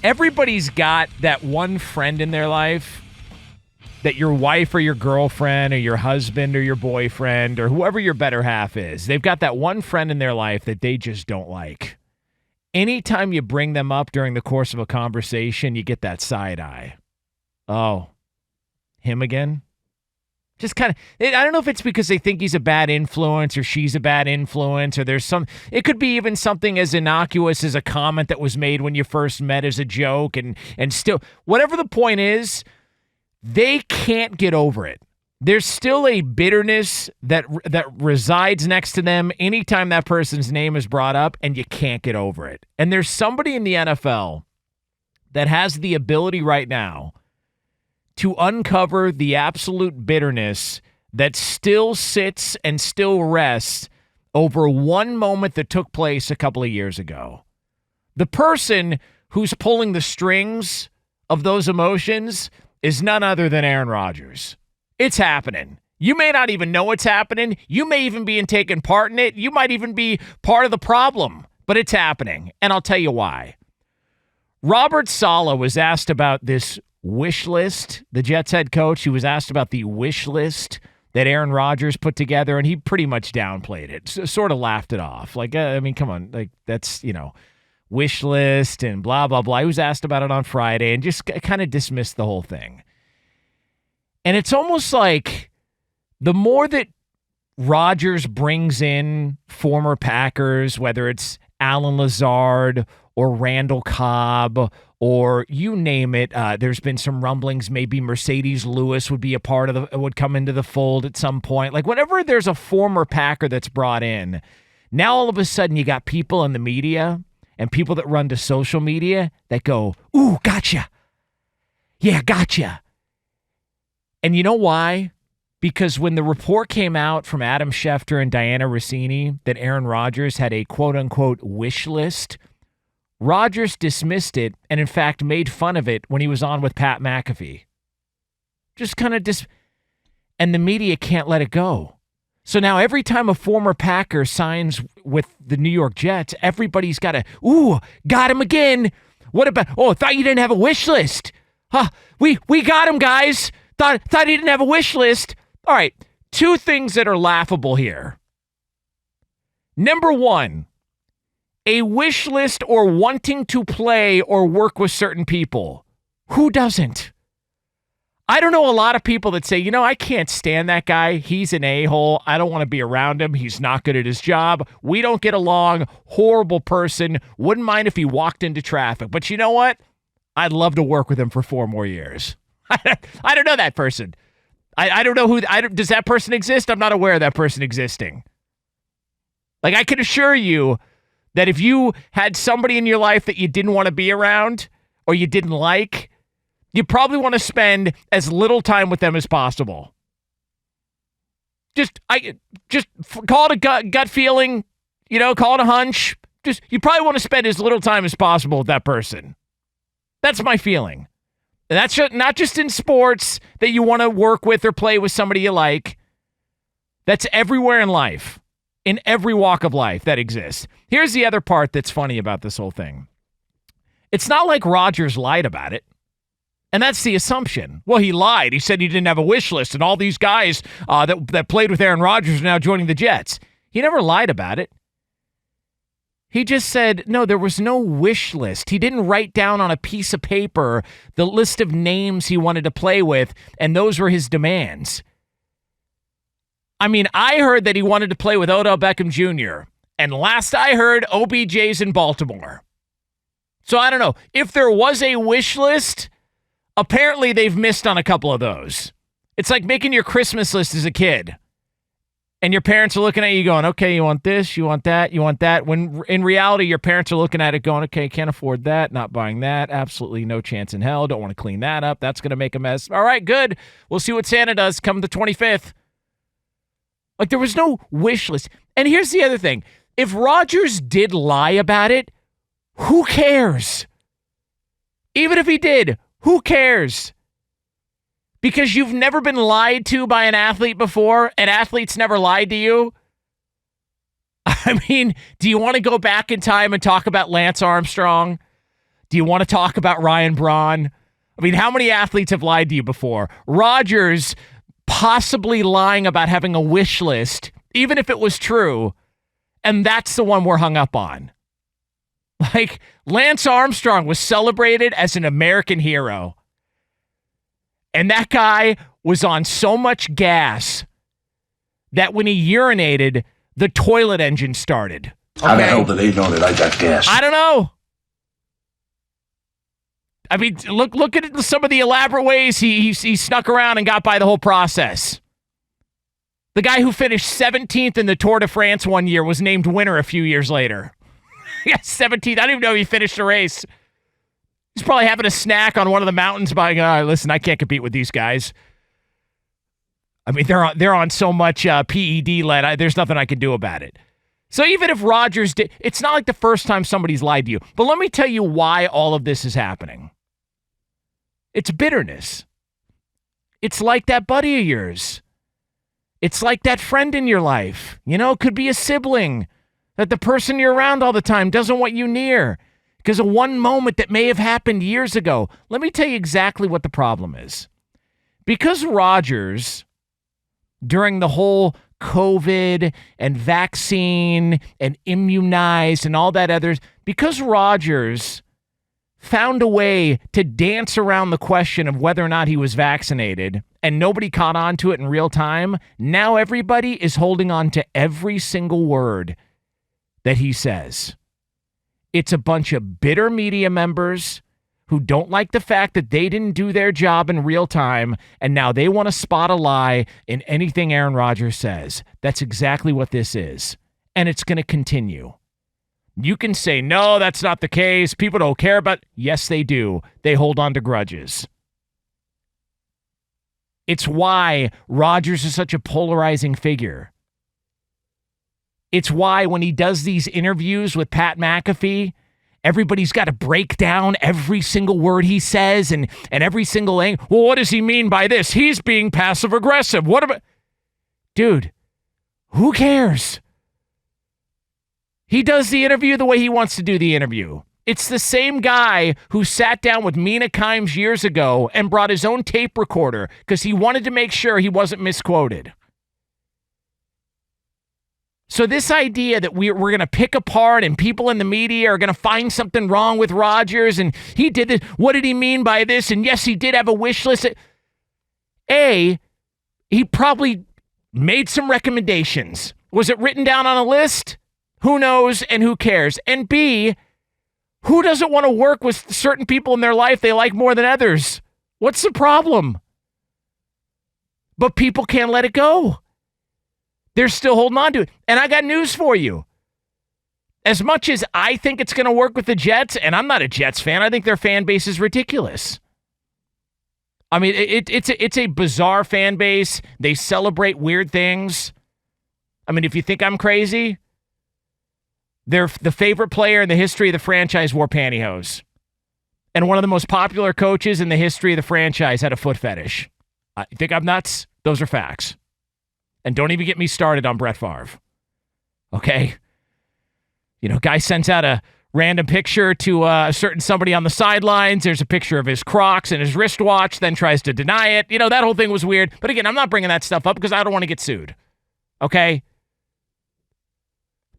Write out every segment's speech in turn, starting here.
everybody's got that one friend in their life that your wife or your girlfriend or your husband or your boyfriend or whoever your better half is. They've got that one friend in their life that they just don't like. Anytime you bring them up during the course of a conversation, you get that side eye. Oh, him again? Just kind of, I don't know if it's because they think he's a bad influence or she's a bad influence or there's some, it could be even something as innocuous as a comment that was made when you first met as a joke and still, whatever the point is, they can't get over it. There's still a bitterness that resides next to them anytime that person's name is brought up, and you can't get over it. And there's somebody in the NFL that has the ability right now to uncover the absolute bitterness that still sits and still rests over one moment that took place a couple of years ago. The person who's pulling the strings of those emotions is none other than Aaron Rodgers. It's happening. You may not even know it's happening. You may even be taking part in it. You might even be part of the problem, but it's happening. And I'll tell you why. Robert Saleh was asked about this wish list, the Jets head coach. He was asked about the wish list that Aaron Rodgers put together, and he pretty much downplayed it, sort of laughed it off. Like, I mean, come on, like that's, wish list and blah, blah, blah. He was asked about it on Friday and just kind of dismissed the whole thing. And it's almost like the more that Rodgers brings in former Packers, whether it's Alan Lazard or Randall Cobb or you name it, there's been some rumblings maybe Mercedes Lewis would come into the fold at some point. Like whenever there's a former Packer that's brought in, now all of a sudden you got people in the media and people that run to social media that go, ooh, gotcha. Yeah, gotcha. And you know why? Because when the report came out from Adam Schefter and Diana Rossini that Aaron Rodgers had a quote-unquote wish list, Rodgers dismissed it and, in fact, made fun of it when he was on with Pat McAfee. Just kind of and the media can't let it go. So now every time a former Packer signs with the New York Jets, everybody's got to, ooh, got him again. What about, oh, thought you didn't have a wish list. Huh, we got him, guys. Thought he didn't have a wish list. All right, two things that are laughable here. Number one, a wish list or wanting to play or work with certain people. Who doesn't? I don't know a lot of people that say, I can't stand that guy. He's an a-hole. I don't want to be around him. He's not good at his job. We don't get along. Horrible person. Wouldn't mind if he walked into traffic. But you know what? I'd love to work with him for 4 more years. I don't know that person. I don't know does that person exist? I'm not aware of that person existing. Like, I can assure you that if you had somebody in your life that you didn't want to be around or you didn't like, you probably want to spend as little time with them as possible. Just call it a gut feeling, call it a hunch. You probably want to spend as little time as possible with that person. That's my feeling. And that's not just in sports that you want to work with or play with somebody you like. That's everywhere in life, in every walk of life that exists. Here's the other part that's funny about this whole thing. It's not like Rodgers lied about it. And that's the assumption. Well, he lied. He said he didn't have a wish list, and all these guys that played with Aaron Rodgers are now joining the Jets. He never lied about it. He just said, no, there was no wish list. He didn't write down on a piece of paper the list of names he wanted to play with, and those were his demands. I mean, I heard that he wanted to play with Odell Beckham Jr., and last I heard, OBJ's in Baltimore. So I don't know. If there was a wish list, apparently they've missed on a couple of those. It's like making your Christmas list as a kid. And your parents are looking at you going, okay, you want this, you want that, you want that. When in reality, your parents are looking at it going, okay, can't afford that, not buying that, absolutely no chance in hell, don't want to clean that up, that's going to make a mess. All right, good. We'll see what Santa does come the 25th. Like, there was no wish list. And here's the other thing. If Rodgers did lie about it, who cares? Even if he did, who cares? Because you've never been lied to by an athlete before, and athletes never lied to you. I mean, do you want to go back in time and talk about Lance Armstrong? Do you want to talk about Ryan Braun? I mean, how many athletes have lied to you before? Rodgers possibly lying about having a wish list, even if it was true, and that's the one we're hung up on. Like, Lance Armstrong was celebrated as an American hero, and that guy was on so much gas that when he urinated, the toilet engine started. Okay? How the hell do they know that I got gas? I don't know. I mean, look at some of the elaborate ways he snuck around and got by the whole process. The guy who finished 17th in the Tour de France one year was named winner a few years later. Yeah, 17th. I don't even know if he finished the race. He's probably having a snack on one of the mountains by, listen, I can't compete with these guys. I mean, they're on so much PED lead. There's nothing I can do about it. So even if Rodgers did, it's not like the first time somebody's lied to you. But let me tell you why all of this is happening. It's bitterness. It's like that buddy of yours. It's like that friend in your life. You know, it could be a sibling that the person you're around all the time doesn't want you near because of one moment that may have happened years ago. Let me tell you exactly what the problem is. Because Rodgers, during the whole COVID and vaccine and immunized and all that others, because Rodgers found a way to dance around the question of whether or not he was vaccinated, and nobody caught on to it in real time, now everybody is holding on to every single word that he says. It's a bunch of bitter media members who don't like the fact that they didn't do their job in real time, and now they want to spot a lie in anything Aaron Rodgers says. That's exactly what this is, and it's going to continue. You can say, no, that's not the case. People don't care about. Yes, they do. They hold on to grudges. It's why Rodgers is such a polarizing figure. It's why when he does these interviews with Pat McAfee, everybody's got to break down every single word he says and every single angle. Well, what does he mean by this? He's being passive aggressive. What about? Dude, who cares? He does the interview the way he wants to do the interview. It's the same guy who sat down with Mina Kimes years ago and brought his own tape recorder because he wanted to make sure he wasn't misquoted. So this idea that we're going to pick apart and people in the media are going to find something wrong with Rodgers and he did this, what did he mean by this? And yes, he did have a wish list. A, he probably made some recommendations. Was it written down on a list? Who knows and who cares? And B, who doesn't want to work with certain people in their life they like more than others? What's the problem? But people can't let it go. They're still holding on to it. And I got news for you. As much as I think it's going to work with the Jets, and I'm not a Jets fan, I think their fan base is ridiculous. I mean, it's a bizarre fan base. They celebrate weird things. I mean, if you think I'm crazy, the favorite player in the history of the franchise wore pantyhose. And one of the most popular coaches in the history of the franchise had a foot fetish. You think I'm nuts? Those are facts. And don't even get me started on Brett Favre. Okay? You know, guy sends out a random picture to a certain somebody on the sidelines. There's a picture of his Crocs and his wristwatch, then tries to deny it. You know, that whole thing was weird. But again, I'm not bringing that stuff up because I don't want to get sued. Okay?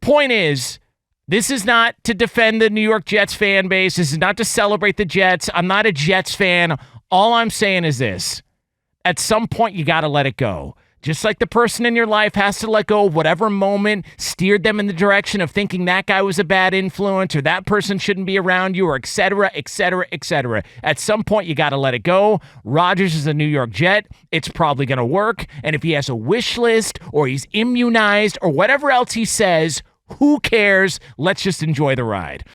Point is, this is not to defend the New York Jets fan base. This is not to celebrate the Jets. I'm not a Jets fan. All I'm saying is this. At some point, you got to let it go. Just like the person in your life has to let go of whatever moment steered them in the direction of thinking that guy was a bad influence or that person shouldn't be around you or et cetera, et cetera, et cetera. At some point, you got to let it go. Rodgers is a New York Jet. It's probably going to work. And if he has a wish list or he's immunized or whatever else he says, who cares? Let's just enjoy the ride.